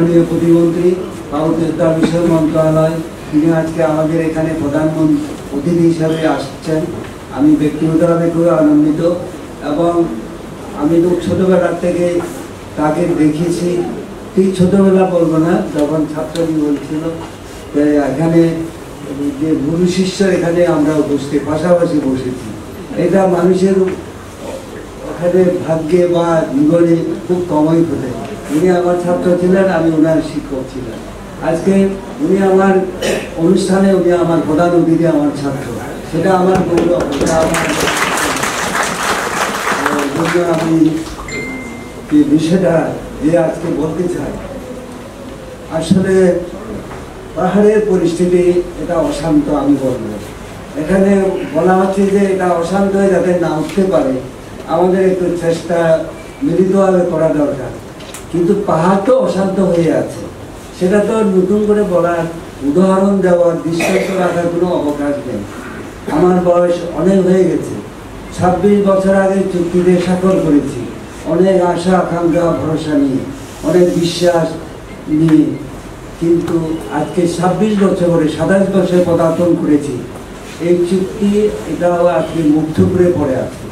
মাননীয় প্রতিমন্ত্রী পার্বত্য বিষয় মন্ত্রণালয়, তিনি আজকে আমাদের এখানে প্রধানমন্ত্রী অতিথি হিসাবে আসছেন। আমি ব্যক্তিগতভাবে খুব আনন্দিত, এবং আমি তো ছোটোবেলার থেকে তাকে দেখেছি, ঠিক ছোটোবেলা বলবো না, যখন ছাত্রজীবন ছিল এখানে যে গুরু শিষ্যর এখানে আমরা উপস্থিত পাশাপাশি বসেছি। এটা মানুষের ওখানে ভাগ্যে বা জীবনে খুব কমই ঘটে। উনি আমার ছাত্র ছিলেন, আমি ওনার শিক্ষক ছিলেন। আজকে উনি আমার অনুষ্ঠানে উনি আমার প্রধান অতিথি, আমার ছাত্র, সেটা আমার গৌরব। এটা আমার আমি বিষয়টা যে আজকে বলতে চাই, আসলে পাহাড়ের পরিস্থিতি এটা অশান্ত। আমি বলবো এখানে বলা হচ্ছে যে এটা অশান্ত হয়ে যাতে না উঠতে পারে, আমাদের একটু চেষ্টা মিলিতভাবে করা দরকার। কিন্তু পাহাড় তো অশান্ত হয়ে আছে, সেটা তো নতুন করে বলার, উদাহরণ দেওয়ার, দৃষ্টান্ত রাখার কোনো অবকাশ নেই। আমার বয়স অনেক হয়ে গেছে, 26 বছর আগে চুক্তিতে স্বাক্ষর করেছি, অনেক আশা আকাঙ্ক্ষা ভরসা নিয়ে, অনেক বিশ্বাস নিয়ে। কিন্তু আজকে 26 বছর করে 27 বছরে পদার্পণ করেছি। এই চুক্তি এটাও আজকে মুগ্ধ করে পড়ে আছে।